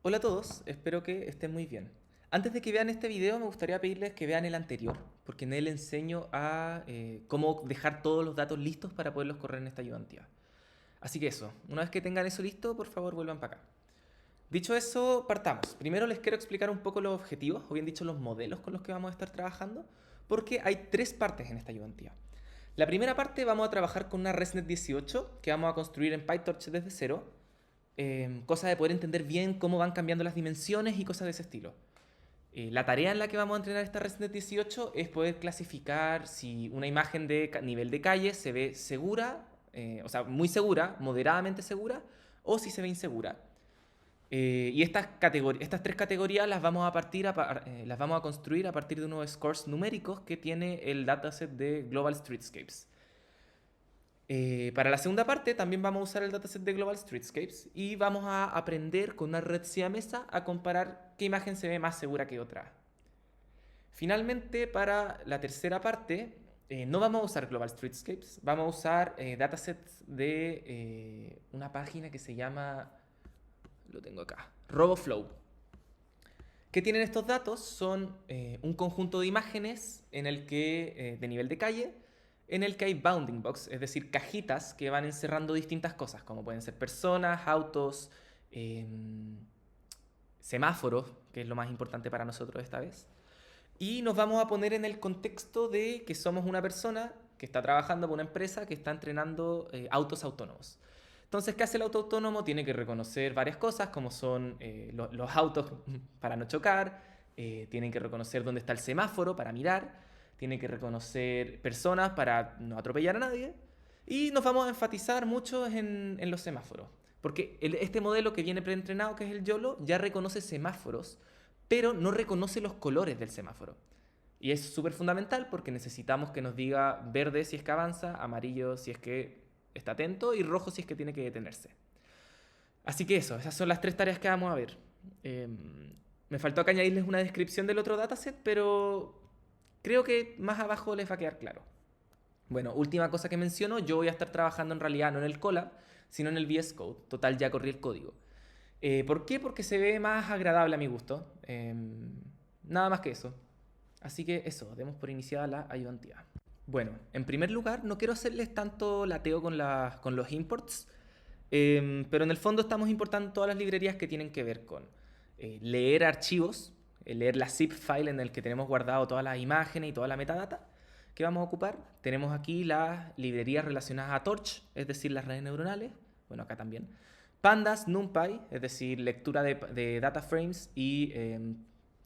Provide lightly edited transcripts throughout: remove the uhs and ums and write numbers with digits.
Hola a todos, espero que estén muy bien. Antes de que vean este video me gustaría pedirles que vean el anterior, porque en él enseño a cómo dejar todos los datos listos para poderlos correr en esta ayudantía. Así que eso, una vez que tengan eso listo, por favor vuelvan para acá. Dicho eso, partamos. Primero les quiero explicar un poco los objetivos, o bien dicho los modelos con los que vamos a estar trabajando, porque hay tres partes en esta ayudantía. La primera parte vamos a trabajar con una ResNet 18 que vamos a construir en PyTorch desde cero, cosa de poder entender bien cómo van cambiando las dimensiones y cosas de ese estilo. La tarea en la que vamos a entrenar esta ResNet 18 es poder clasificar si una imagen de nivel de calle se ve segura, o sea, muy segura, moderadamente segura, o si se ve insegura. Y estas tres categorías las vamos a construir a partir de unos scores numéricos que tiene el dataset de Global Streetscapes. Para la segunda parte también vamos a usar el dataset de Global Streetscapes y vamos a aprender con una red siamesa a comparar qué imagen se ve más segura que otra. Finalmente, para la tercera parte, no vamos a usar Global Streetscapes, vamos a usar datasets de una página que se llama, lo tengo acá, RoboFlow. ¿Qué tienen estos datos? Son un conjunto de imágenes en el que, de nivel de calle, en el que hay bounding box, es decir, cajitas que van encerrando distintas cosas, como pueden ser personas, autos, eh, semáforos, que es lo más importante para nosotros esta vez. Y nos vamos a poner en el contexto de que somos una persona que está trabajando para una empresa que está entrenando autos autónomos. Entonces, ¿qué hace el auto autónomo? Tiene que reconocer varias cosas, como son los autos para no chocar, tienen que reconocer dónde está el semáforo para mirar, tiene que reconocer personas para no atropellar a nadie, y nos vamos a enfatizar mucho en los semáforos. Porque este modelo que viene preentrenado, que es el YOLO, ya reconoce semáforos, pero no reconoce los colores del semáforo. Y es súper fundamental porque necesitamos que nos diga verde si es que avanza, amarillo si es que está atento y rojo si es que tiene que detenerse. Así que eso, esas son las tres tareas que vamos a ver. Eh, Me faltó acá añadirles una descripción del otro dataset, pero creo que más abajo les va a quedar claro. Bueno, última cosa que menciono, yo voy a estar trabajando en realidad no en el Colab, sino en el VS Code. Total, ya corrí el código. ¿Por qué? Porque se ve más agradable a mi gusto. Nada más que eso. Así que eso, demos por iniciada la ayudantía. Bueno, en primer lugar, no quiero hacerles tanto lateo con los imports, pero en el fondo estamos importando todas las librerías que tienen que ver con leer archivos, leer la zip file en el que tenemos guardado todas las imágenes y toda la metadata que vamos a ocupar. Tenemos aquí las librerías relacionadas a Torch, es decir, las redes neuronales. Bueno, acá también. Pandas, NumPy, es decir, lectura de data frames y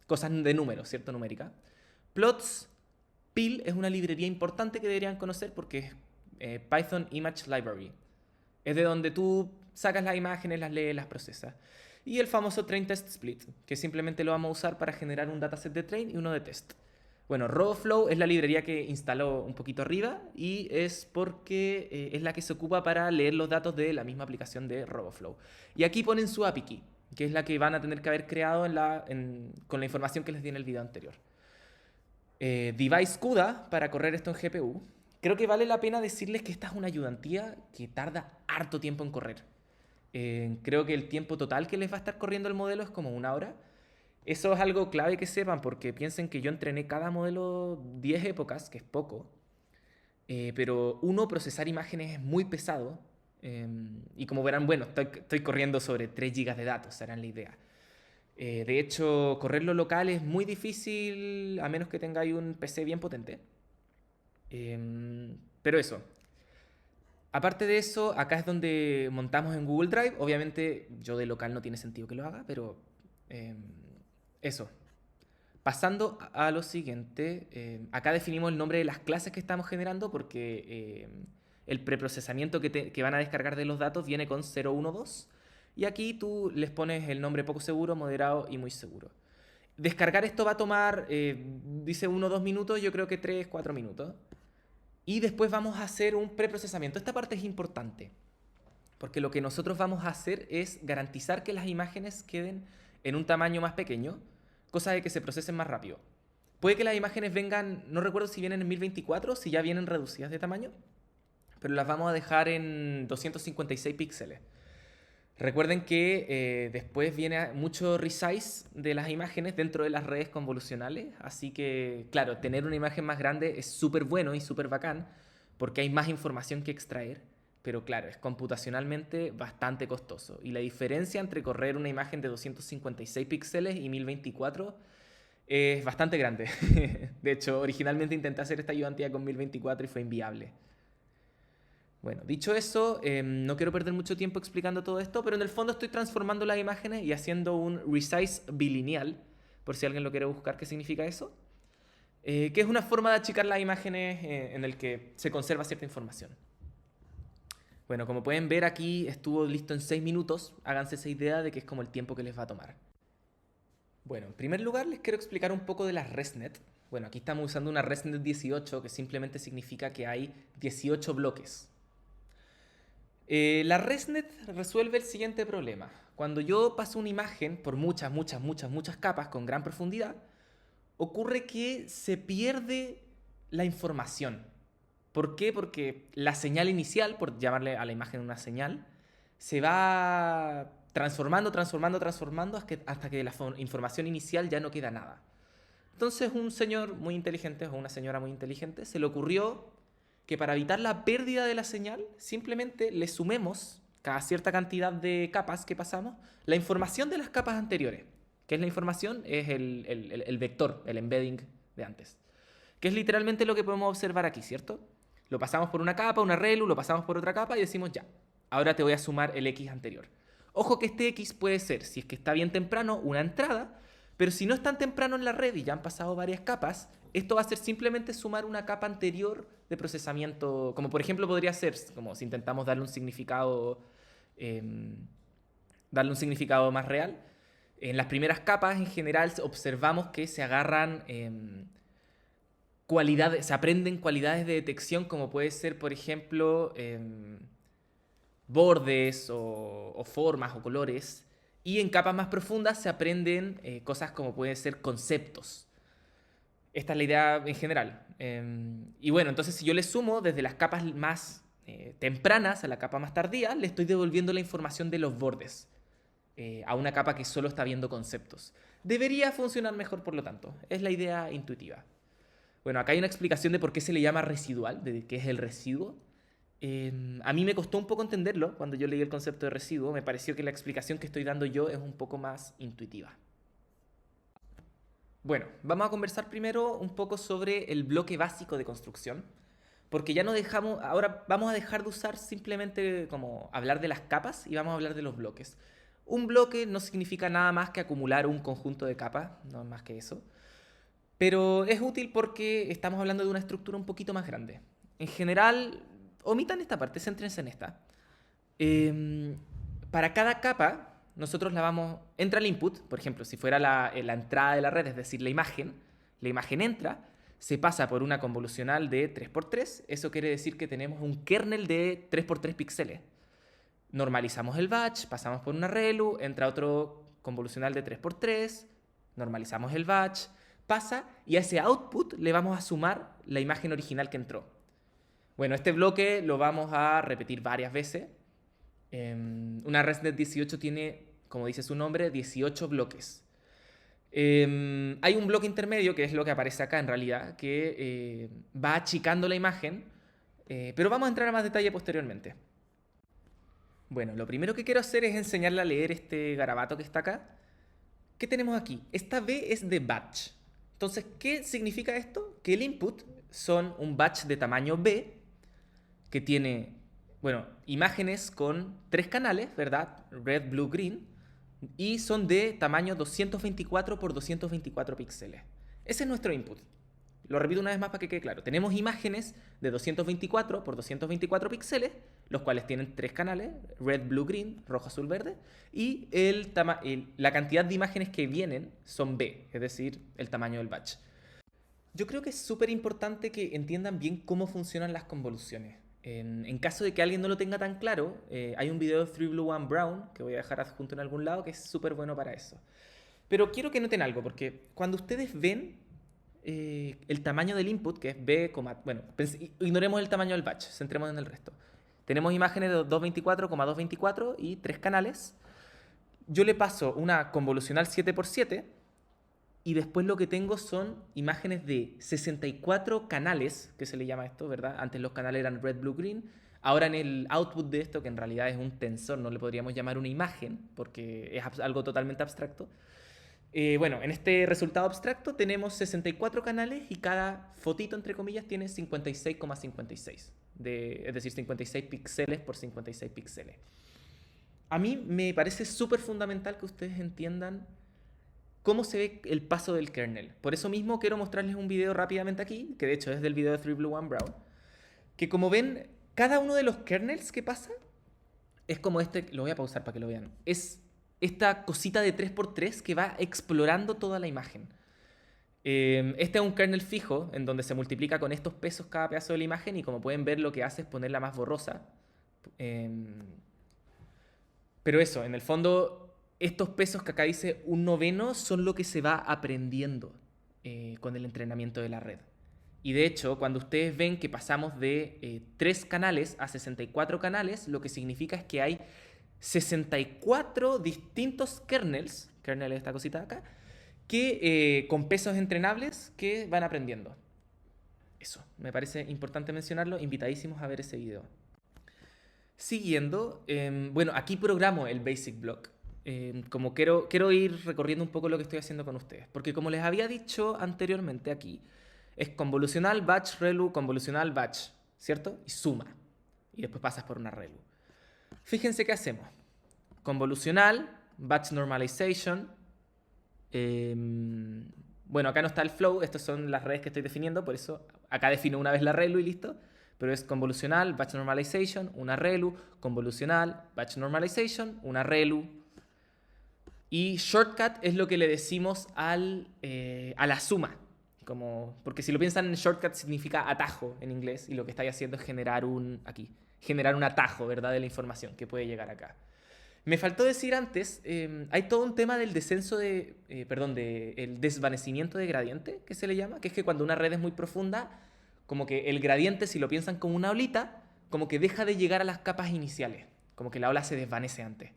cosas de números, ¿cierto? Numérica. Plots, PIL es una librería importante que deberían conocer porque es Python Image Library. Es de donde tú sacas las imágenes, las lees, las procesas. Y el famoso train test split, que simplemente lo vamos a usar para generar un dataset de train y uno de test. Bueno, RoboFlow es la librería que instaló un poquito arriba y es porque es la que se ocupa para leer los datos de la misma aplicación de RoboFlow. Y aquí ponen su API key, que es la que van a tener que haber creado con la información que les di en el video anterior. Device CUDA para correr esto en GPU. Creo que vale la pena decirles que esta es una ayudantía que tarda harto tiempo en correr. Creo que el tiempo total que les va a estar corriendo el modelo es como una hora. Eso es algo clave que sepan porque piensen que yo entrené cada modelo 10 épocas, que es poco, pero procesar imágenes es muy pesado. Y como verán, bueno, estoy corriendo sobre 3 gigas de datos, serán la idea. De hecho, correrlo local es muy difícil a menos que tengáis un PC bien potente. Pero eso. Aparte de eso, acá es donde montamos en Google Drive. Obviamente, yo de local no tiene sentido que lo haga, pero eh, eso. Pasando a lo siguiente, acá definimos el nombre de las clases que estamos generando porque el preprocesamiento que van a descargar de los datos viene con 012 y aquí tú les pones el nombre poco seguro, moderado y muy seguro. Descargar esto va a tomar, dice 1 o 2 minutos, yo creo que 3 o 4 minutos. Y después vamos a hacer un preprocesamiento. Esta parte es importante porque lo que nosotros vamos a hacer es garantizar que las imágenes queden en un tamaño más pequeño, cosa de que se procesen más rápido. Puede que las imágenes vengan, no recuerdo si vienen en 1024 o si ya vienen reducidas de tamaño, pero las vamos a dejar en 256 píxeles. Recuerden que después viene mucho resize de las imágenes dentro de las redes convolucionales, así que, claro, tener una imagen más grande es súper bueno y súper bacán, porque hay más información que extraer, pero claro, es computacionalmente bastante costoso. Y la diferencia entre correr una imagen de 256 píxeles y 1024 es bastante grande. De hecho, originalmente intenté hacer esta ayudantía con 1024 y fue inviable. Bueno, dicho eso, no quiero perder mucho tiempo explicando todo esto, pero en el fondo estoy transformando las imágenes y haciendo un resize bilineal, por si alguien lo quiere buscar, ¿qué significa eso? Que es una forma de achicar las imágenes en el que se conserva cierta información. Bueno, como pueden ver aquí estuvo listo en 6 minutos, háganse esa idea de que es como el tiempo que les va a tomar. Bueno, en primer lugar les quiero explicar un poco de las ResNet. Bueno, aquí estamos usando una ResNet 18, que simplemente significa que hay 18 bloques. La ResNet resuelve el siguiente problema. Cuando yo paso una imagen por muchas capas con gran profundidad, ocurre que se pierde la información. ¿Por qué? Porque la señal inicial, por llamarle a la imagen una señal, se va transformando hasta que de la información inicial ya no queda nada. Entonces un señor muy inteligente o una señora muy inteligente se le ocurrió que para evitar la pérdida de la señal, simplemente le sumemos cada cierta cantidad de capas que pasamos la información de las capas anteriores. ¿Qué es la información? Es el vector, el embedding de antes. Que es literalmente lo que podemos observar aquí, ¿cierto? Lo pasamos por una capa, una relu, lo pasamos por otra capa y decimos ya, ahora te voy a sumar el X anterior. Ojo que este X puede ser, si es que está bien temprano, una entrada, pero si no es tan temprano en la red y ya han pasado varias capas, esto va a ser simplemente sumar una capa anterior de procesamiento, como por ejemplo podría ser, como si intentamos darle un significado más real. En las primeras capas, en general, observamos que se agarran cualidades, se aprenden cualidades de detección, como puede ser, por ejemplo, bordes o formas o colores. Y en capas más profundas se aprenden cosas como pueden ser conceptos. Esta es la idea en general. Y bueno, entonces si yo le sumo desde las capas más tempranas a la capa más tardía, le estoy devolviendo la información de los bordes a una capa que solo está viendo conceptos. Debería funcionar mejor, por lo tanto. Es la idea intuitiva. Bueno, acá hay una explicación de por qué se le llama residual, de qué es el residuo. A mí me costó un poco entenderlo cuando yo leí el concepto de residuo. Me pareció que la explicación que estoy dando yo es un poco más intuitiva. Bueno, vamos a conversar primero un poco sobre el bloque básico de construcción, porque ya no dejamos, ahora vamos a dejar de usar simplemente como hablar de las capas y vamos a hablar de los bloques. Un bloque no significa nada más que acumular un conjunto de capas, no es más que eso, pero es útil porque estamos hablando de una estructura un poquito más grande. En general, omitan esta parte, céntrense en esta. Eh, para cada capa, nosotros la vamos, entra el input, por ejemplo, si fuera la entrada de la red, es decir, la imagen entra, se pasa por una convolucional de 3x3, eso quiere decir que tenemos un kernel de 3x3 píxeles. Normalizamos el batch, pasamos por una relu, entra otro convolucional de 3x3, normalizamos el batch, pasa y a ese output le vamos a sumar la imagen original que entró. Bueno, este bloque lo vamos a repetir varias veces. Una ResNet 18 tiene, como dice su nombre, 18 bloques. Hay un bloque intermedio, que es lo que aparece acá en realidad, que va achicando la imagen, pero vamos a entrar a más detalle posteriormente. Bueno, lo primero que quiero hacer es enseñarle a leer este garabato que está acá. ¿Qué tenemos aquí? Esta B es de batch. Entonces, ¿qué significa esto? Que el input son un batch de tamaño B que tiene, bueno, imágenes con 3 canales, ¿verdad? Red, blue, green. Y son de tamaño 224 por 224 píxeles. Ese es nuestro input. Lo repito una vez más para que quede claro. Tenemos imágenes de 224 por 224 píxeles, los cuales tienen 3 canales, red, blue, green, rojo, azul, verde, y la cantidad de imágenes que vienen son B, es decir, el tamaño del batch. Yo creo que es súper importante que entiendan bien cómo funcionan las convoluciones. En caso de que alguien no lo tenga tan claro, hay un video de 3 Blue 1 Brown que voy a dejar adjunto en algún lado que es súper bueno para eso. Pero quiero que noten algo, porque cuando ustedes ven el tamaño del input, que es B, bueno, ignoremos el tamaño del batch, centrémonos en el resto. Tenemos imágenes de 224,224 y 3 canales. Yo le paso una convolucional 7x7 y después lo que tengo son imágenes de 64 canales, que se le llama esto, ¿verdad? Antes los canales eran red, blue, green. Ahora en el output de esto, que en realidad es un tensor, no le podríamos llamar una imagen, porque es algo totalmente abstracto. Bueno, en este resultado abstracto tenemos 64 canales y cada fotito, entre comillas, tiene 56,56. Es decir, 56 píxeles por 56 píxeles. A mí me parece súper fundamental que ustedes entiendan cómo se ve el paso del kernel. Por eso mismo quiero mostrarles un video rápidamente aquí, que de hecho es del video de 3Blue1Brown, que como ven, cada uno de los kernels que pasa es como este, lo voy a pausar para que lo vean, es esta cosita de 3x3 que va explorando toda la imagen. Este es un kernel fijo en donde se multiplica con estos pesos cada pedazo de la imagen y como pueden ver lo que hace es ponerla más borrosa. Pero eso, en el fondo, estos pesos que acá dice 1/9 son lo que se va aprendiendo con el entrenamiento de la red. Y de hecho, cuando ustedes ven que pasamos de 3 canales a 64 canales, lo que significa es que hay 64 distintos kernels, kernel es esta cosita de acá, que con pesos entrenables que van aprendiendo. Eso, me parece importante mencionarlo, invitadísimos a ver ese video. Siguiendo, bueno, aquí programo el basic block. Como quiero ir recorriendo un poco lo que estoy haciendo con ustedes, porque como les había dicho anteriormente aquí, es convolucional, batch, relu, convolucional, batch, ¿cierto? Y suma. Y después pasas por una relu. Fíjense qué hacemos. Convolucional, batch normalization. Bueno, acá no está el flow, estas son las redes que estoy definiendo, por eso acá defino una vez la relu y listo. Pero es convolucional, batch normalization, una relu, convolucional, batch normalization, una relu. Y shortcut es lo que le decimos a la suma. Porque si lo piensan, shortcut significa atajo en inglés y lo que estáis haciendo es generar un atajo, ¿verdad? De la información que puede llegar acá. Me faltó decir antes, hay todo un tema del el desvanecimiento de gradiente, que se le llama, que es que cuando una red es muy profunda, como que el gradiente, si lo piensan como una olita, como que deja de llegar a las capas iniciales, como que la ola se desvanece antes.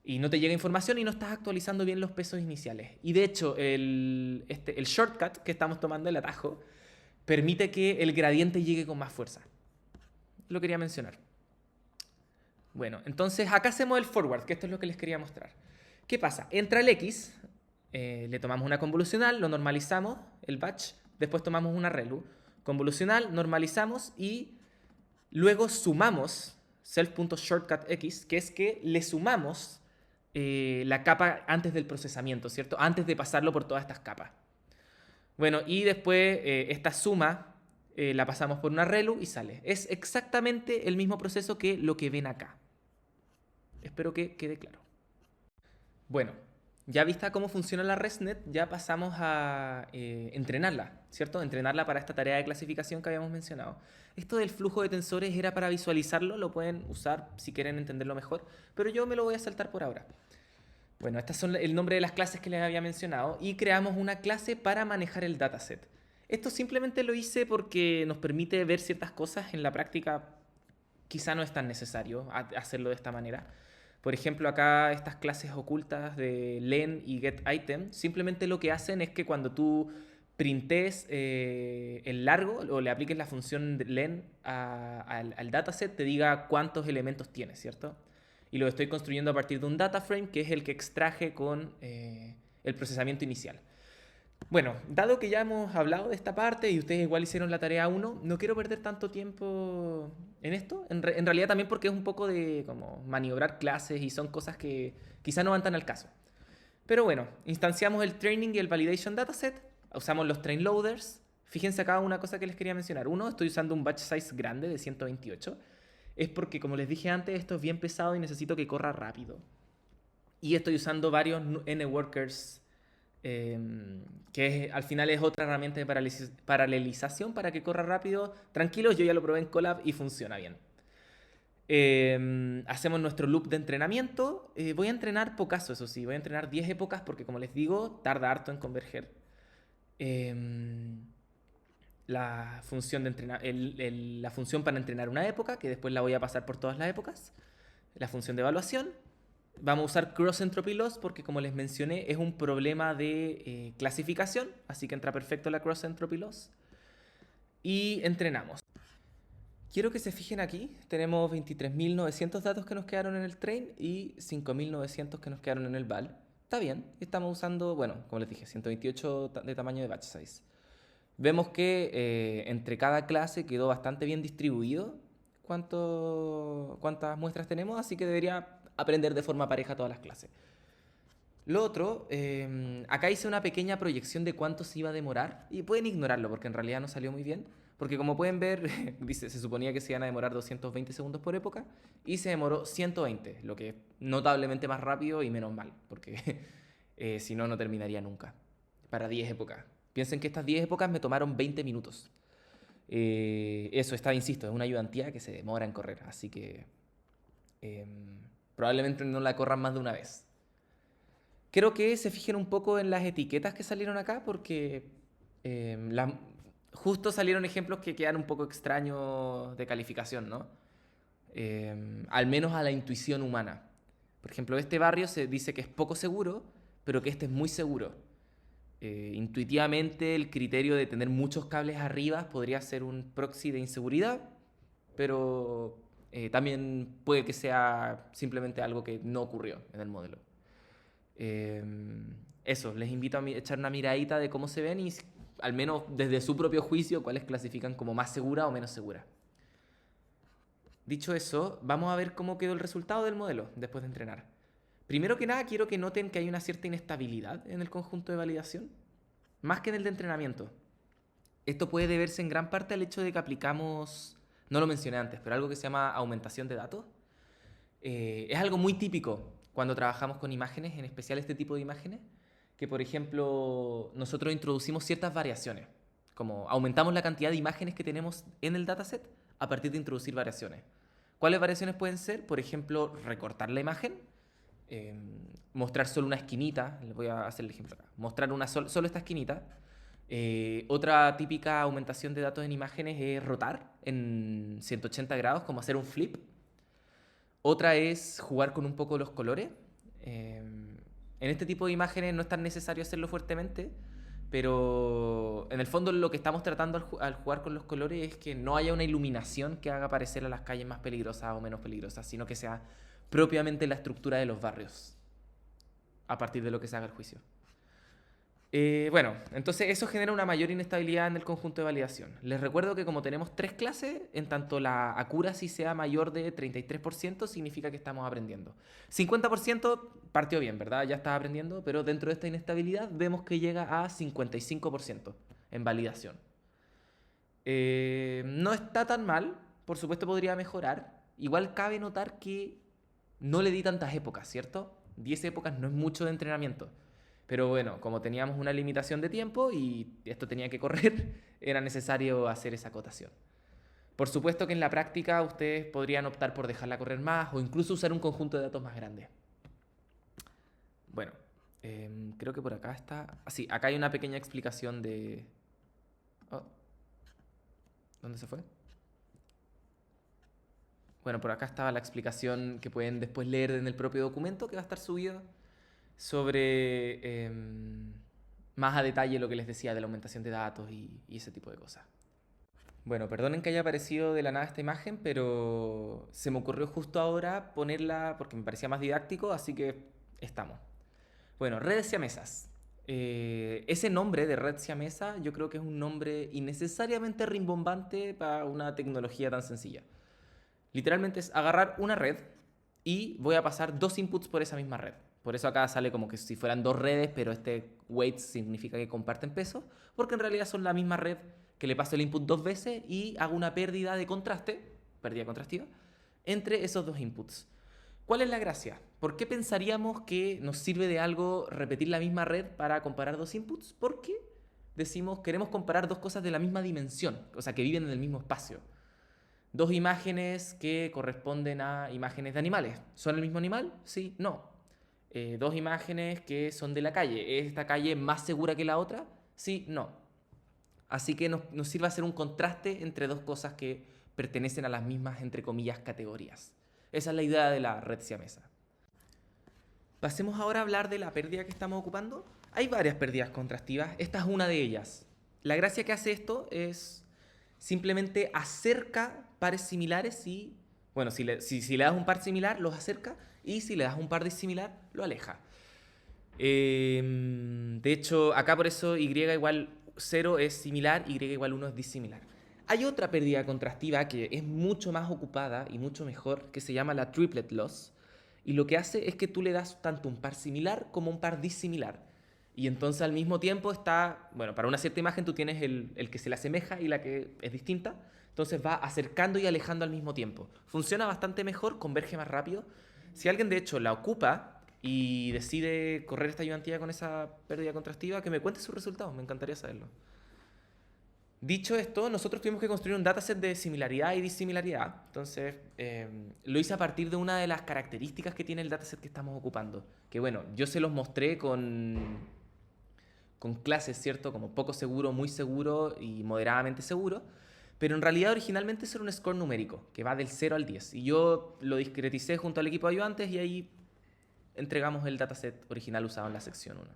Y no te llega información y no estás actualizando bien los pesos iniciales. Y de hecho, el shortcut que estamos tomando, el atajo, permite que el gradiente llegue con más fuerza. Lo quería mencionar. Bueno, entonces acá hacemos el forward, que esto es lo que les quería mostrar. ¿Qué pasa? Entra el X, le tomamos una convolucional, lo normalizamos, el batch, después tomamos una relu. Convolucional, normalizamos y luego sumamos self.shortcutX, que es que le sumamos la capa antes del procesamiento, ¿cierto? Antes de pasarlo por todas estas capas. Bueno, y después esta suma la pasamos por una relu y sale. Es exactamente el mismo proceso que lo que ven acá. Espero que quede claro. Bueno, ya vista cómo funciona la ResNet, ya pasamos a entrenarla, ¿cierto? Entrenarla para esta tarea de clasificación que habíamos mencionado. Esto del flujo de tensores era para visualizarlo, lo pueden usar si quieren entenderlo mejor, pero yo me lo voy a saltar por ahora. Bueno, estas son el nombre de las clases que les había mencionado y creamos una clase para manejar el dataset. Esto simplemente lo hice porque nos permite ver ciertas cosas en la práctica. Quizá no es tan necesario hacerlo de esta manera. Por ejemplo, acá estas clases ocultas de len y getItem, simplemente lo que hacen es que cuando tú printes el largo o le apliques la función len al dataset, te diga cuántos elementos tiene, ¿cierto? Y lo estoy construyendo a partir de un data frame, que es el que extraje con el procesamiento inicial. Bueno, dado que ya hemos hablado de esta parte y ustedes igual hicieron la tarea 1, no quiero perder tanto tiempo en esto. En realidad también porque es un poco de como maniobrar clases y son cosas que quizá no van tan al caso. Pero bueno, instanciamos el training y el validation dataset, usamos los train loaders. Fíjense acá una cosa que les quería mencionar. Uno, estoy usando un batch size grande de 128. Es porque, como les dije antes, esto es bien pesado y necesito que corra rápido. Y estoy usando varios N-workers, que al final es otra herramienta de paralelización para que corra rápido. Tranquilos, yo ya lo probé en Colab y funciona bien. Hacemos nuestro loop de entrenamiento. Voy a entrenar pocaso, eso sí. Voy a entrenar 10 épocas porque, como les digo, tarda harto en converger. la función, la función para entrenar una época, que después la voy a pasar por todas las épocas, la función de evaluación. Vamos a usar cross entropy loss porque, como les mencioné, es un problema de clasificación, así que entra perfecto la cross entropy loss. Y entrenamos. Quiero que se fijen aquí, tenemos 23.900 datos que nos quedaron en el train y 5.900 que nos quedaron en el val. Está bien, estamos usando, bueno, como les dije, 128 de tamaño de batch size. Vemos que entre cada clase quedó bastante bien distribuido cuántas muestras tenemos, así que debería aprender de forma pareja todas las clases. Lo otro, acá hice una pequeña proyección de cuánto se iba a demorar y pueden ignorarlo porque en realidad no salió muy bien. Porque como pueden ver, se suponía que se iban a demorar 220 segundos por época y se demoró 120, lo que es notablemente más rápido y menos mal, porque si no, no terminaría nunca. Para 10 épocas. Piensen que estas 10 épocas me tomaron 20 minutos. Eso, insisto, es una ayudantía que se demora en correr, así que probablemente no la corran más de una vez. Quiero que se fijen un poco en las etiquetas que salieron acá porque justo salieron ejemplos que quedan un poco extraños de calificación, ¿no? Al menos a la intuición humana. Por ejemplo, este barrio se dice que es poco seguro, pero que este es muy seguro. Intuitivamente el criterio de tener muchos cables arriba podría ser un proxy de inseguridad, pero también puede que sea simplemente algo que no ocurrió en el modelo. Eso, les invito a echar una miradita de cómo se ven y al menos desde su propio juicio cuáles clasifican como más segura o menos segura. Dicho eso, vamos a ver cómo quedó el resultado del modelo después de entrenar. Primero que nada, quiero que noten que hay una cierta inestabilidad en el conjunto de validación, más que en el de entrenamiento. Esto puede deberse en gran parte al hecho de que aplicamos, no lo mencioné antes, pero algo que se llama aumentación de datos. Es algo muy típico cuando trabajamos con imágenes, en especial este tipo de imágenes, que por ejemplo nosotros introducimos ciertas variaciones, como aumentamos la cantidad de imágenes que tenemos en el dataset a partir de introducir variaciones. ¿Cuáles variaciones pueden ser? Por ejemplo, recortar la imagen, mostrar solo una esquinita, les voy a hacer el ejemplo acá, mostrar solo esta esquinita. Otra típica aumentación de datos en imágenes es rotar en 180 grados, como hacer un flip. Otra es jugar con un poco los colores. En este tipo de imágenes no es tan necesario hacerlo fuertemente, pero en el fondo lo que estamos tratando al jugar con los colores es que no haya una iluminación que haga parecer a las calles más peligrosas o menos peligrosas, sino que sea propiamente la estructura de los barrios, a partir de lo que se haga el juicio. Bueno, entonces eso genera una mayor inestabilidad en el conjunto de validación. Les recuerdo que como tenemos 3 clases, en tanto la accuracy sea mayor de 33%, significa que estamos aprendiendo. 50% partió bien, ¿verdad? Ya estás aprendiendo, pero dentro de esta inestabilidad vemos que llega a 55% en validación. No está tan mal, por supuesto podría mejorar. Igual cabe notar que no le di tantas épocas, ¿cierto? 10 épocas no es mucho de entrenamiento. Pero bueno, como teníamos una limitación de tiempo y esto tenía que correr, era necesario hacer esa acotación. Por supuesto que en la práctica ustedes podrían optar por dejarla correr más o incluso usar un conjunto de datos más grande. Bueno, creo que por acá está... Sí, acá hay una pequeña explicación de... Oh, ¿dónde se fue? Bueno, por acá estaba la explicación que pueden después leer en el propio documento que va a estar subido sobre más a detalle lo que les decía de la aumentación de datos y ese tipo de cosas. Bueno, perdonen que haya aparecido de la nada esta imagen, pero se me ocurrió justo ahora ponerla porque me parecía más didáctico, así que estamos. Bueno, redes siamesas. Ese nombre de red siamesa yo creo que es un nombre innecesariamente rimbombante para una tecnología tan sencilla. Literalmente es agarrar una red y voy a pasar 2 inputs por esa misma red. Por eso acá sale como que si fueran 2 redes, pero este weights significa que comparten peso, porque en realidad son la misma red que le paso el input 2 veces y hago una pérdida de contraste, pérdida contrastiva, entre esos 2 inputs. ¿Cuál es la gracia? ¿Por qué pensaríamos que nos sirve de algo repetir la misma red para comparar 2 inputs? Porque decimos queremos comparar 2 cosas de la misma dimensión, o sea, que viven en el mismo espacio. 2 imágenes que corresponden a imágenes de animales. ¿Son el mismo animal? Sí, no. 2 imágenes que son de la calle. ¿Es esta calle más segura que la otra? Sí, no. Así que nos sirve hacer un contraste entre dos cosas que pertenecen a las mismas, entre comillas, categorías. Esa es la idea de la red siamesa. Pasemos ahora a hablar de la pérdida que estamos ocupando. Hay varias pérdidas contrastivas, esta es una de ellas. La gracia que hace esto es simplemente acerca pares similares y, bueno, si le das un par similar, los acerca, y si le das un par disimilar, lo aleja. De hecho, acá por eso y igual 0 es similar, y igual 1 es disimilar. Hay otra pérdida contrastiva que es mucho más ocupada y mucho mejor, que se llama la triplet loss, y lo que hace es que tú le das tanto un par similar como un par disimilar. Y entonces al mismo tiempo está, bueno, para una cierta imagen tú tienes el que se le asemeja y la que es distinta, entonces va acercando y alejando al mismo tiempo. Funciona bastante mejor, converge más rápido. Si alguien de hecho la ocupa y decide correr esta ayudantía con esa pérdida contrastiva, que me cuente sus resultados, me encantaría saberlo. Dicho esto, nosotros tuvimos que construir un dataset de similaridad y disimilaridad. Entonces, lo hice a partir de una de las características que tiene el dataset que estamos ocupando. Que bueno, yo se los mostré con clases, ¿cierto? Como poco seguro, muy seguro y moderadamente seguro. Pero en realidad originalmente eso era un score numérico, que va del 0 al 10. Y yo lo discreticé junto al equipo de ayudantes y ahí entregamos el dataset original usado en la sección 1.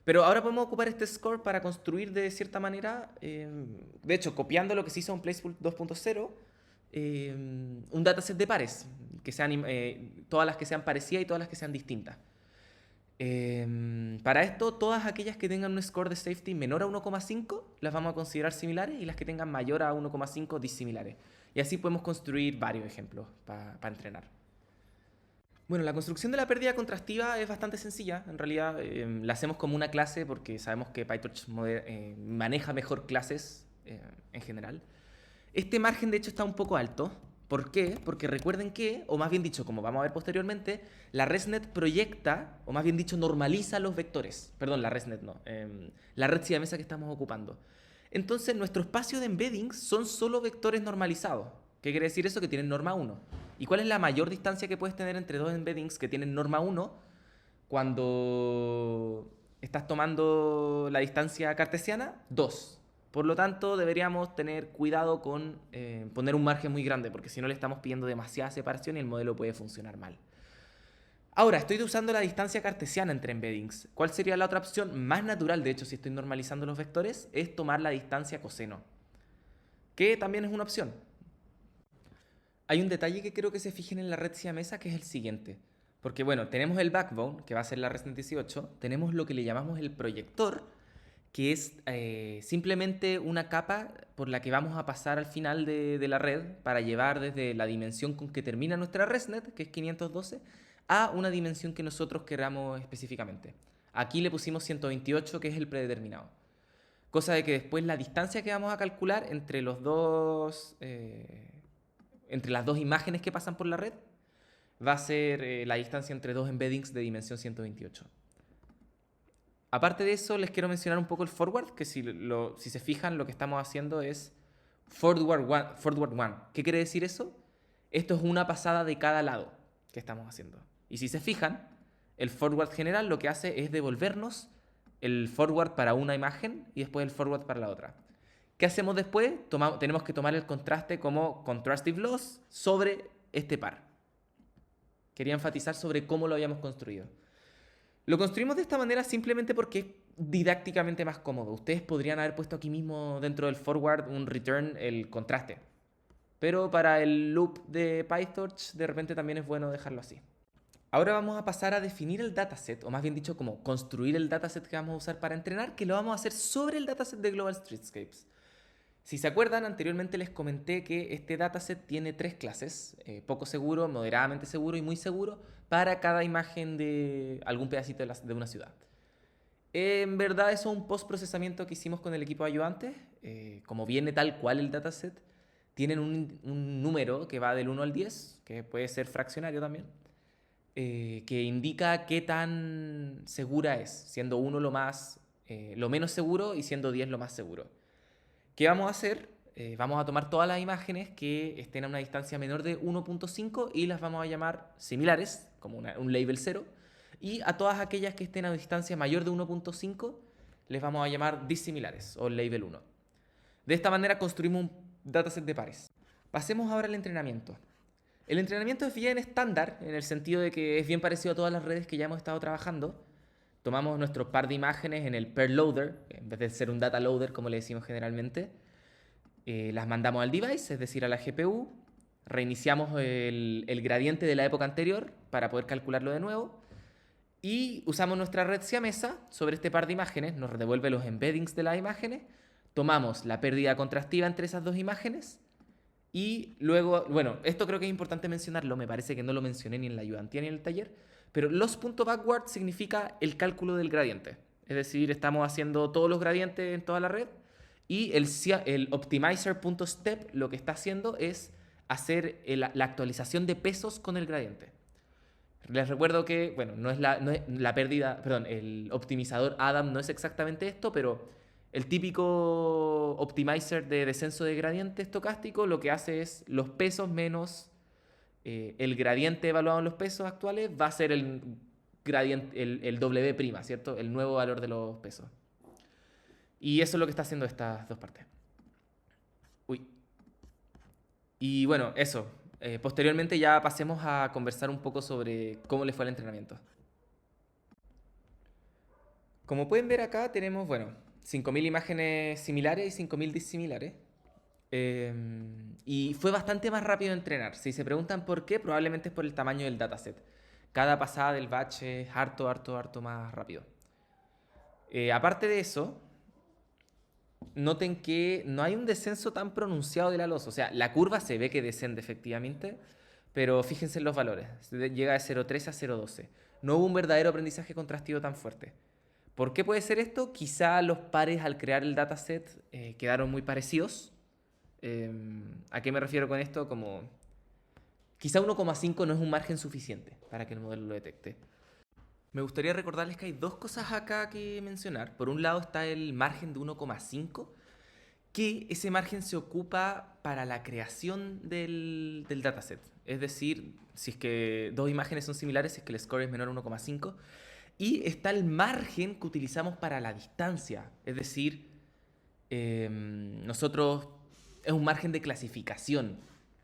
Pero ahora podemos ocupar este score para construir de cierta manera, de hecho, copiando lo que se hizo en Placebook 2.0, un dataset de pares, que sean, todas las que sean parecidas y todas las que sean distintas. Para esto, todas aquellas que tengan un score de safety menor a 1,5 las vamos a considerar similares, y las que tengan mayor a 1,5 disimilares. Y así podemos construir varios ejemplos para entrenar. Bueno, la construcción de la pérdida contrastiva es bastante sencilla. En realidad la hacemos como una clase porque sabemos que PyTorch maneja mejor clases en general. Este margen de hecho está un poco alto. ¿Por qué? Porque recuerden que, o más bien dicho, como vamos a ver posteriormente, la ResNet proyecta, o más bien dicho, normaliza los vectores. Perdón, la ResNet no. La red siamesa que estamos ocupando. Entonces, nuestro espacio de embeddings son solo vectores normalizados. ¿Qué quiere decir eso? Que tienen norma 1. ¿Y cuál es la mayor distancia que puedes tener entre dos embeddings que tienen norma 1 cuando estás tomando la distancia cartesiana? 2. Por lo tanto, deberíamos tener cuidado con poner un margen muy grande, porque si no le estamos pidiendo demasiada separación y el modelo puede funcionar mal. Ahora, estoy usando la distancia cartesiana entre embeddings. ¿Cuál sería la otra opción? Más natural, de hecho, si estoy normalizando los vectores, es tomar la distancia coseno, que también es una opción. Hay un detalle que creo que se fijen en la red siamesa, que es el siguiente. Porque bueno, tenemos el backbone, que va a ser la ResNet 18, tenemos lo que le llamamos el proyector, que es simplemente una capa por la que vamos a pasar al final de la red para llevar desde la dimensión con que termina nuestra ResNet, que es 512, a una dimensión que nosotros queramos específicamente. Aquí le pusimos 128, que es el predeterminado. Cosa de que después la distancia que vamos a calcular entre los dos... entre las dos imágenes que pasan por la red, va a ser la distancia entre dos embeddings de dimensión 128. Aparte de eso, les quiero mencionar un poco el forward, que si se fijan, lo que estamos haciendo es forward one. ¿Qué quiere decir eso? Esto es una pasada de cada lado que estamos haciendo. Y si se fijan, el forward general lo que hace es devolvernos el forward para una imagen y después el forward para la otra. ¿Qué hacemos después? Tenemos que tomar el contraste como contrastive loss sobre este par. Quería enfatizar sobre cómo lo habíamos construido. Lo construimos de esta manera simplemente porque es didácticamente más cómodo. Ustedes podrían haber puesto aquí mismo dentro del forward un return el contraste. Pero para el loop de PyTorch de repente también es bueno dejarlo así. Ahora vamos a pasar a definir el dataset, o más bien dicho, como construir el dataset que vamos a usar para entrenar, que lo vamos a hacer sobre el dataset de Global Streetscapes. Si se acuerdan, anteriormente les comenté que este dataset tiene 3 clases, poco seguro, moderadamente seguro y muy seguro, para cada imagen de algún pedacito de una ciudad. En verdad eso es un postprocesamiento que hicimos con el equipo de ayudantes. Como viene tal cual el dataset, tienen un número que va del 1 al 10, que puede ser fraccionario también, que indica qué tan segura es, siendo 1 lo menos seguro y siendo 10 lo más seguro. ¿Qué vamos a hacer? Vamos a tomar todas las imágenes que estén a una distancia menor de 1.5 y las vamos a llamar similares, como un label 0. Y a todas aquellas que estén a una distancia mayor de 1.5 les vamos a llamar disimilares o label 1. De esta manera construimos un dataset de pares. Pasemos ahora al entrenamiento. El entrenamiento es bien estándar, en el sentido de que es bien parecido a todas las redes que ya hemos estado trabajando. Tomamos nuestro par de imágenes en el pair loader, en vez de ser un data loader, como le decimos generalmente. Las mandamos al device, es decir, a la GPU. Reiniciamos el gradiente de la época anterior para poder calcularlo de nuevo. Y usamos nuestra red siamesa sobre este par de imágenes, nos devuelve los embeddings de las imágenes. Tomamos la pérdida contrastiva entre esas dos imágenes. Y luego, bueno, esto creo que es importante mencionarlo, me parece que no lo mencioné ni en la ayudantía ni en el taller, pero loss.backward significa el cálculo del gradiente. Es decir, estamos haciendo todos los gradientes en toda la red y el optimizer.step lo que está haciendo es hacer la actualización de pesos con el gradiente. Les recuerdo que, bueno, no es la pérdida, perdón, el optimizador Adam no es exactamente esto, pero el típico optimizer de descenso de gradiente estocástico lo que hace es los pesos menos el gradiente evaluado en los pesos actuales va a ser el gradiente, el W', ¿cierto? El nuevo valor de los pesos. Y eso es lo que está haciendo estas dos partes. Uy. Y bueno, eso. Posteriormente ya pasemos a conversar un poco sobre cómo le fue el entrenamiento. Como pueden ver acá tenemos, bueno, 5.000 imágenes similares y 5.000 disimilares. Y fue bastante más rápido de entrenar. Si se preguntan por qué, probablemente es por el tamaño del dataset. Cada pasada del batch es harto más rápido. Aparte de eso, noten que no hay un descenso tan pronunciado de la losa. O sea, la curva se ve que desciende efectivamente, pero fíjense en los valores. Llega de 0.13 a 0.12. No hubo un verdadero aprendizaje contrastivo tan fuerte. ¿Por qué puede ser esto? Quizá los pares al crear el dataset quedaron muy parecidos. ¿A qué me refiero con esto? Como quizá 1,5 no es un margen suficiente para que el modelo lo detecte. Me gustaría recordarles que hay dos cosas acá que mencionar. Por un lado está el margen de 1,5, que ese margen se ocupa para la creación del dataset. Es decir, si es que dos imágenes son similares, si es que el score es menor a 1,5. Y está el margen que utilizamos para la distancia. Es decir, nosotros es un margen de clasificación.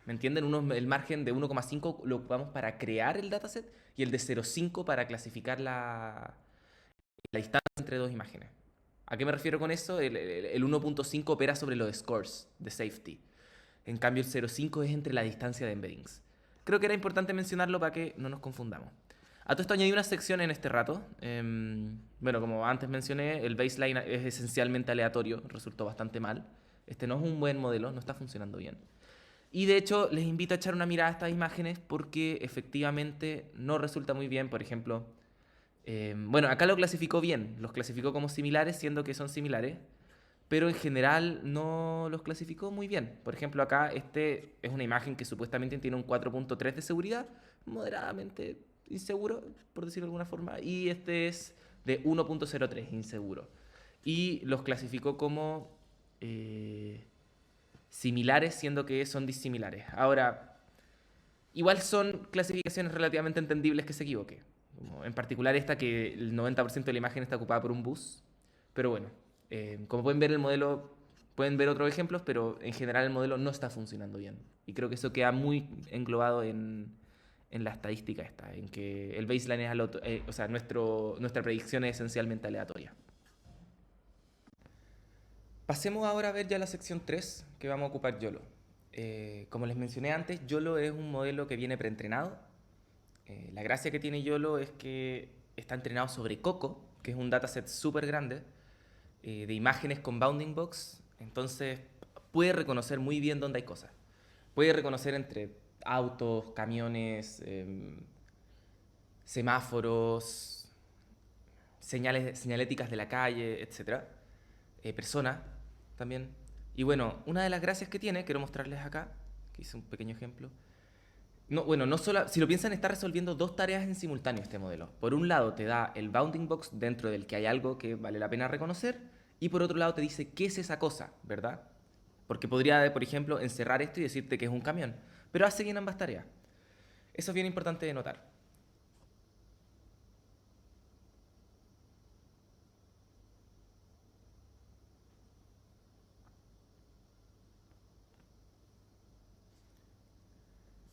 ¿Me entienden? El margen de 1,5 lo ocupamos para crear el dataset y el de 0,5 para clasificar la distancia entre dos imágenes. ¿A qué me refiero con eso? El 1,5 opera sobre los scores de safety. En cambio, el 0,5 es entre la distancia de embeddings. Creo que era importante mencionarlo para que no nos confundamos. A todo esto añadí una sección en este rato. Bueno, como antes mencioné, el baseline es esencialmente aleatorio, resultó bastante mal. Este no es un buen modelo, no está funcionando bien. Y de hecho, les invito a echar una mirada a estas imágenes porque efectivamente no resulta muy bien. Por ejemplo, bueno, acá lo clasificó bien, los clasificó como similares, siendo que son similares, pero en general no los clasificó muy bien. Por ejemplo, acá este es una imagen que supuestamente tiene un 4.3 de seguridad, moderadamente inseguro, por decirlo de alguna forma, y este es de 1.03, inseguro. Y los clasificó como similares, siendo que son disimilares. Ahora, igual son clasificaciones relativamente entendibles que se equivoque. Como en particular esta que el 90% de la imagen está ocupada por un bus. Pero bueno, como pueden ver el modelo, pueden ver otros ejemplos, pero en general el modelo no está funcionando bien. Y creo que eso queda muy englobado en la estadística esta, en que el baseline es o sea, nuestra predicción es esencialmente aleatoria. Pasemos ahora a ver ya la sección 3 que vamos a ocupar YOLO. Como les mencioné antes, YOLO es un modelo que viene preentrenado. La gracia que tiene YOLO es que está entrenado sobre Coco, que es un dataset súper grande de imágenes con bounding box. Entonces puede reconocer muy bien dónde hay cosas. Puede reconocer entre autos, camiones, semáforos, señaléticas de la calle, etcétera, personas también. Y bueno, una de las gracias que tiene, quiero mostrarles acá, que hice un pequeño ejemplo. No, bueno, no solo, si lo piensan, está resolviendo dos tareas en simultáneo este modelo. Por un lado te da el bounding box dentro del que hay algo que vale la pena reconocer y por otro lado te dice qué es esa cosa, ¿verdad? Porque podría, por ejemplo, encerrar esto y decirte que es un camión, pero hace bien ambas tareas. Eso es bien importante de notar.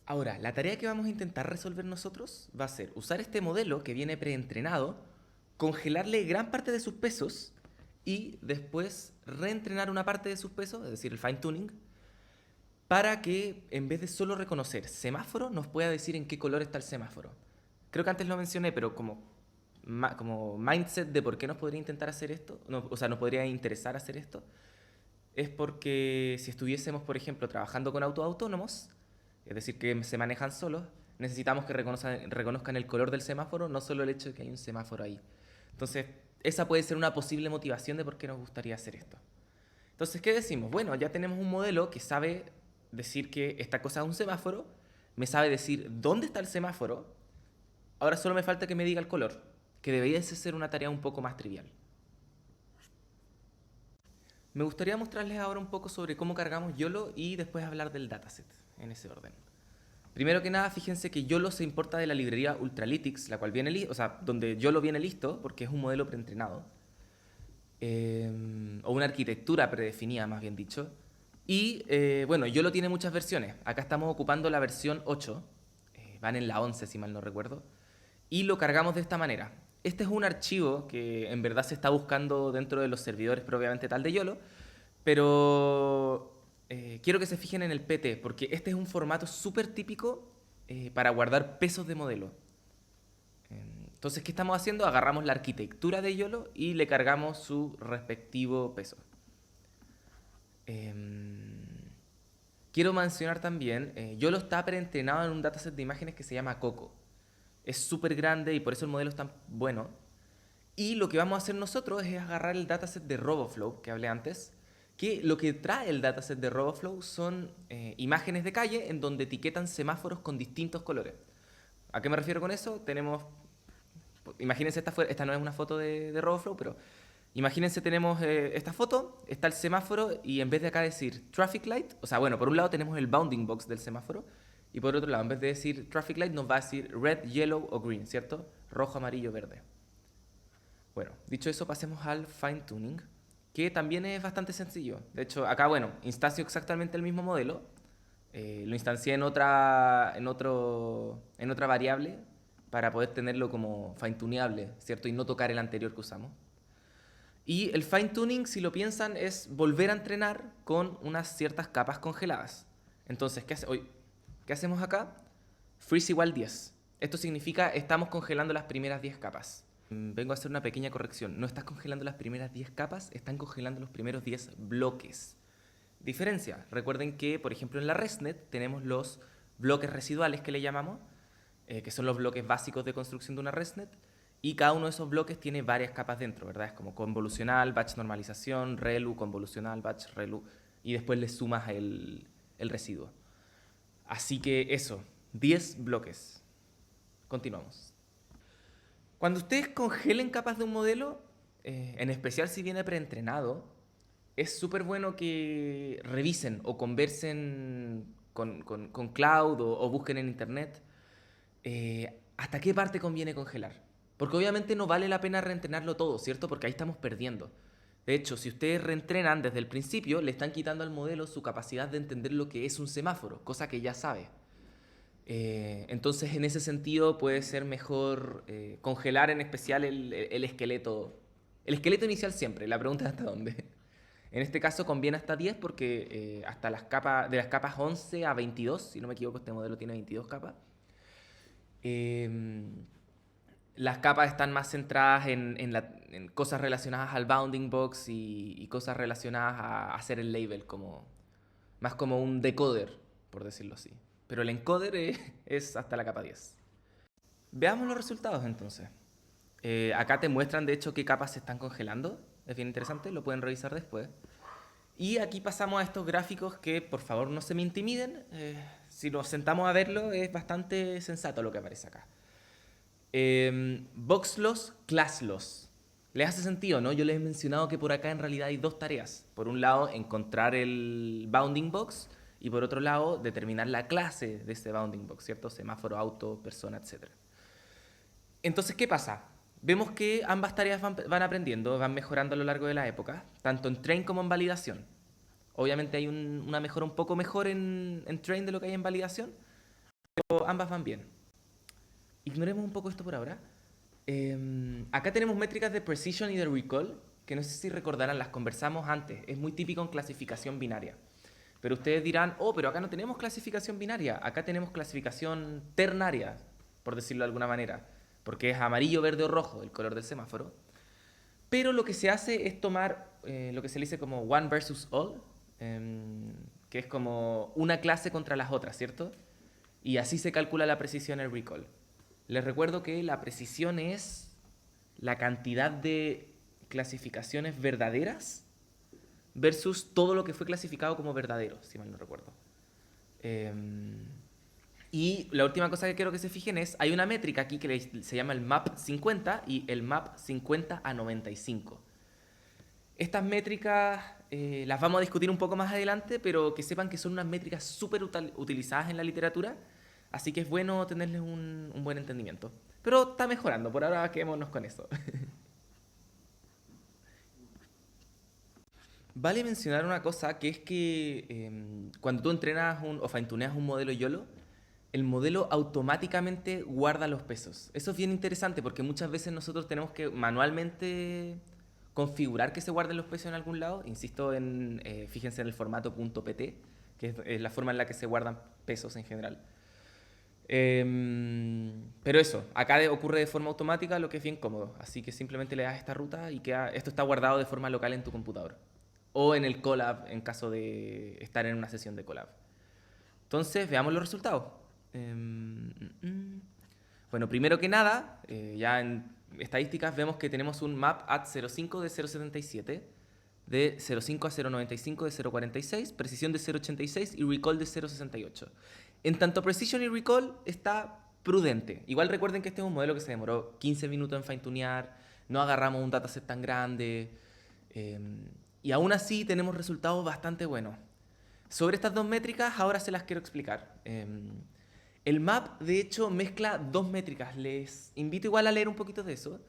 Ahora, la tarea que vamos a intentar resolver nosotros va a ser usar este modelo que viene preentrenado, congelarle gran parte de sus pesos y después reentrenar una parte de sus pesos, es decir, el fine tuning, para que en vez de solo reconocer semáforo, nos pueda decir en qué color está el semáforo. Creo que antes lo mencioné, pero como mindset de por qué nos podría intentar hacer esto, no, o sea, nos podría interesar hacer esto, es porque si estuviésemos, por ejemplo, trabajando con autos autónomos, es decir, que se manejan solos, necesitamos que reconozcan el color del semáforo, no solo el hecho de que hay un semáforo ahí. Entonces, esa puede ser una posible motivación de por qué nos gustaría hacer esto. Entonces, ¿qué decimos? Bueno, ya tenemos un modelo que sabe decir que esta cosa es un semáforo, me sabe decir dónde está el semáforo, ahora solo me falta que me diga el color, que debería ser una tarea un poco más trivial. Me gustaría mostrarles ahora un poco sobre cómo cargamos YOLO y después hablar del dataset, en ese orden. Primero que nada, fíjense que YOLO se importa de la librería Ultralytics, la cual viene, o sea, donde YOLO viene listo, porque es un modelo preentrenado, o una arquitectura predefinida, más bien dicho. Y bueno, YOLO tiene muchas versiones. Acá estamos ocupando la versión 8, van en la 11 si mal no recuerdo, y lo cargamos de esta manera. Este es un archivo que en verdad se está buscando dentro de los servidores propiamente tal de YOLO, pero quiero que se fijen en el PT, porque este es un formato súper típico para guardar pesos de modelo. Entonces, ¿qué estamos haciendo? Agarramos la arquitectura de YOLO y le cargamos su respectivo peso. Quiero mencionar también, YOLO está preentrenado en un dataset de imágenes que se llama Coco. Es súper grande y por eso el modelo es tan bueno. Y lo que vamos a hacer nosotros es agarrar el dataset de RoboFlow que hablé antes, que lo que trae el dataset de RoboFlow son imágenes de calle en donde etiquetan semáforos con distintos colores. ¿A qué me refiero con eso? Tenemos, imagínense, esta no es una foto de RoboFlow, pero imagínense, tenemos esta foto, está el semáforo y en vez de acá decir traffic light, o sea, bueno, por un lado tenemos el bounding box del semáforo y por otro lado, en vez de decir traffic light, nos va a decir red, yellow o green, ¿cierto? Rojo, amarillo, verde. Bueno, dicho eso, pasemos al fine tuning, que también es bastante sencillo. De hecho, acá, bueno, instancio exactamente el mismo modelo, lo instancié en otra variable para poder tenerlo como fine tuneable, ¿cierto? Y no tocar el anterior que usamos. Y el fine tuning, si lo piensan, es volver a entrenar con unas ciertas capas congeladas. Entonces, ¿qué hacemos acá? Freeze igual 10. Esto significa estamos congelando las primeras 10 capas. Vengo a hacer una pequeña corrección. No estás congelando las primeras 10 capas, están congelando los primeros 10 bloques. Diferencia. Recuerden que, por ejemplo, en la ResNet tenemos los bloques residuales que le llamamos, que son los bloques básicos de construcción de una ResNet, y cada uno de esos bloques tiene varias capas dentro, ¿verdad? Es como convolucional, batch normalización, relu, convolucional, batch, relu, y después le sumas el residuo. Así que eso, 10 bloques. Continuamos. Cuando ustedes congelen capas de un modelo, en especial si viene preentrenado, es súper bueno que revisen o conversen con cloud o busquen en internet hasta qué parte conviene congelar. Porque obviamente no vale la pena reentrenarlo todo, ¿cierto? Porque ahí estamos perdiendo. De hecho, si ustedes reentrenan desde el principio, le están quitando al modelo su capacidad de entender lo que es un semáforo, cosa que ya sabe. Entonces, en ese sentido, puede ser mejor congelar en especial el esqueleto. El esqueleto inicial siempre, la pregunta es hasta dónde. En este caso conviene hasta 10 porque hasta de las capas 11 a 22, si no me equivoco, este modelo tiene 22 capas. Eh, las capas están más centradas en cosas relacionadas al bounding box y cosas relacionadas a hacer el label, más como un decoder, por decirlo así. Pero el encoder es hasta la capa 10. Veamos los resultados entonces. Acá te muestran de hecho qué capas se están congelando. Es bien interesante, lo pueden revisar después. Y aquí pasamos a estos gráficos que por favor no se me intimiden. Si nos sentamos a verlo es bastante sensato lo que aparece acá. Box loss, class loss. ¿Les hace sentido, no? Yo les he mencionado que por acá en realidad hay dos tareas. Por un lado, encontrar el bounding box y por otro lado, determinar la clase de ese bounding box, ¿cierto? Semáforo, auto, persona, etc. Entonces, ¿qué pasa? Vemos que ambas tareas van aprendiendo, van mejorando a lo largo de la época, tanto en train como en validación. Obviamente hay una mejora un poco mejor en train de lo que hay en validación, pero ambas van bien. Ignoremos un poco esto por ahora. Acá tenemos métricas de precision y de recall, que no sé si recordarán, las conversamos antes. Es muy típico en clasificación binaria. Pero ustedes dirán, oh, pero acá no tenemos clasificación binaria, acá tenemos clasificación ternaria, por decirlo de alguna manera, porque es amarillo, verde o rojo el color del semáforo. Pero lo que se hace es tomar lo que se le dice como one versus all, que es como una clase contra las otras, ¿cierto? Y así se calcula la precisión en el recall. Les recuerdo que la precisión es la cantidad de clasificaciones verdaderas versus todo lo que fue clasificado como verdadero, si mal no recuerdo. Y la última cosa que quiero que se fijen es, hay una métrica aquí que se llama el MAP 50 y el MAP 50 a 95. Estas métricas las vamos a discutir un poco más adelante, pero que sepan que son unas métricas súper utilizadas en la literatura, así que es bueno tenerles un buen entendimiento. Pero está mejorando, por ahora quedémonos con eso. Vale mencionar una cosa, que es que cuando tú entrenas o fine-tuneas un modelo YOLO, el modelo automáticamente guarda los pesos. Eso es bien interesante porque muchas veces nosotros tenemos que manualmente configurar que se guarden los pesos en algún lado. Insisto en, fíjense en el formato .pt, que es la forma en la que se guardan pesos en general. Pero eso, acá ocurre de forma automática, lo que es bien cómodo. Así que simplemente le das esta ruta y esto está guardado de forma local en tu computador. O en el Colab, en caso de estar en una sesión de Colab. Entonces, veamos los resultados. Bueno, primero que nada, ya en estadísticas vemos que tenemos un map at 0.5 de 0.77, de 0.5 a 0.95 de 0.46, precisión de 0.86 y recall de 0.68. En tanto precision y recall está prudente. Igual recuerden que este es un modelo que se demoró 15 minutos en fine-tunear, no agarramos un dataset tan grande, y aún así tenemos resultados bastante buenos. Sobre estas dos métricas ahora se las quiero explicar. El MAP, de hecho, mezcla dos métricas. Les invito igual a leer un poquito de eso.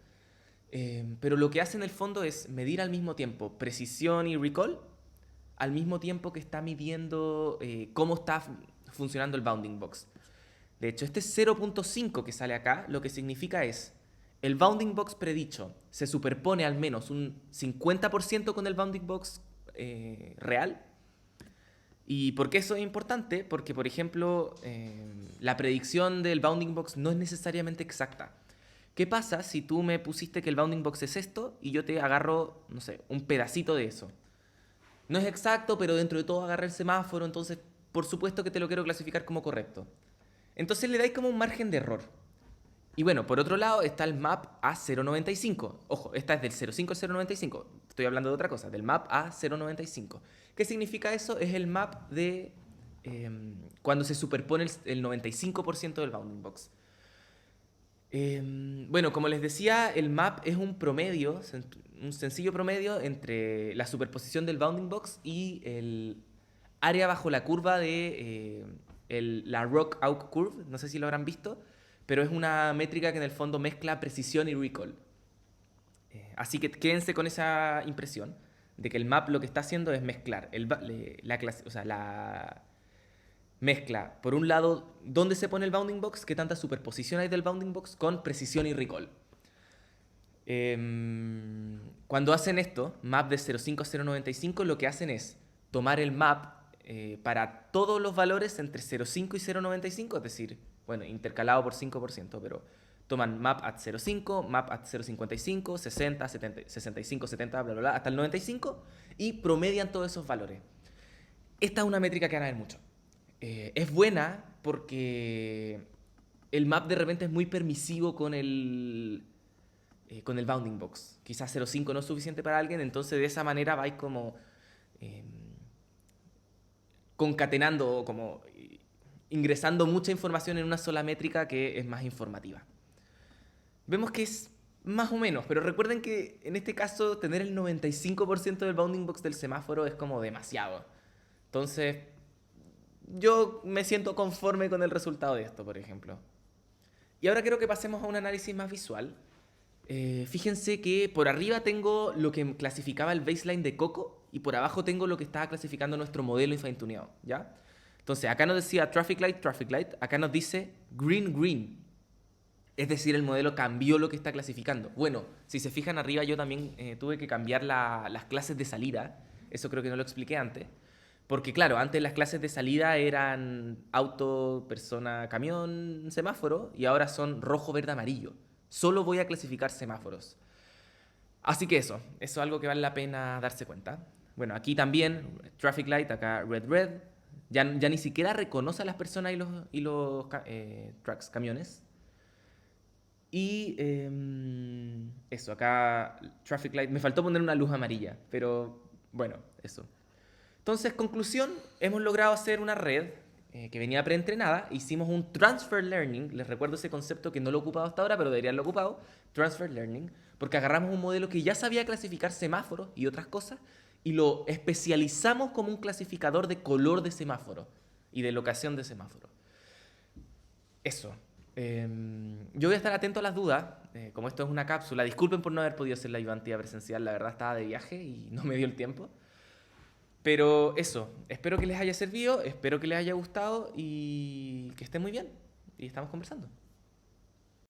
Pero lo que hace en el fondo es medir al mismo tiempo precisión y recall, al mismo tiempo que está midiendo cómo está funcionando el bounding box. De hecho, este 0.5 que sale acá, lo que significa es, el bounding box predicho se superpone al menos un 50% con el bounding box real. ¿Y por qué eso es importante? Porque, por ejemplo, la predicción del bounding box no es necesariamente exacta. ¿Qué pasa si tú me pusiste que el bounding box es esto y yo te agarro, no sé, un pedacito de eso? No es exacto, pero dentro de todo agarré el semáforo, entonces por supuesto que te lo quiero clasificar como correcto. Entonces le dais como un margen de error. Y bueno, por otro lado está el map a 0.95. Ojo, esta es del 0.5 al 0.95. Estoy hablando de otra cosa, del map a 0.95. ¿Qué significa eso? Es el map de cuando se superpone el 95% del bounding box. Bueno, como les decía, el map es un promedio, un sencillo promedio entre la superposición del bounding box y el área bajo la curva de la Rock-Out Curve. No sé si lo habrán visto, pero es una métrica que en el fondo mezcla precisión y recall. Así que quédense con esa impresión de que el map lo que está haciendo es mezclar la mezcla, por un lado, dónde se pone el bounding box, qué tanta superposición hay del bounding box con precisión y recall. Cuando hacen esto, map de 0.5 a 0.95, lo que hacen es tomar el map para todos los valores entre 0.5 y 0.95, es decir, bueno, intercalado por 5%, pero toman map at 0.5, map at 0.55, 60, 70, 65, 70, bla, bla, bla, hasta el 95 y promedian todos esos valores. Esta es una métrica que van a ver mucho. Es buena porque el map de repente es muy permisivo con el bounding box. Quizás 0.5 no es suficiente para alguien, entonces de esa manera vais como concatenando o como ingresando mucha información en una sola métrica que es más informativa. Vemos que es más o menos, pero recuerden que en este caso tener el 95% del bounding box del semáforo es como demasiado. Entonces, yo me siento conforme con el resultado de esto, por ejemplo. Y ahora quiero que pasemos a un análisis más visual. Fíjense que por arriba tengo lo que clasificaba el baseline de Coco y por abajo tengo lo que estaba clasificando nuestro modelo y fine-tuneado, ¿ya? Entonces, acá nos decía traffic light, acá nos dice green, green. Es decir, el modelo cambió lo que está clasificando. Bueno, si se fijan arriba, yo también tuve que cambiar las clases de salida. Eso creo que no lo expliqué antes. Porque claro, antes las clases de salida eran auto, persona, camión, semáforo, y ahora son rojo, verde, amarillo. Solo voy a clasificar semáforos. Así que eso es algo que vale la pena darse cuenta. Bueno, aquí también, traffic light, acá red, red. Ya ni siquiera reconoce a las personas y los trucks, camiones. Y eso, acá traffic light. Me faltó poner una luz amarilla, pero bueno, eso. Entonces, conclusión, hemos logrado hacer una red que venía preentrenada. Hicimos un transfer learning. Les recuerdo ese concepto que no lo he ocupado hasta ahora, pero debería haberlo ocupado. Transfer learning. Porque agarramos un modelo que ya sabía clasificar semáforos y otras cosas y lo especializamos como un clasificador de color de semáforo y de locación de semáforo. Eso. Yo voy a estar atento a las dudas. Como esto es una cápsula, disculpen por no haber podido hacer la ayudantía presencial. La verdad estaba de viaje y no me dio el tiempo. Pero eso, espero que les haya servido, espero que les haya gustado y que estén muy bien. Y estamos conversando.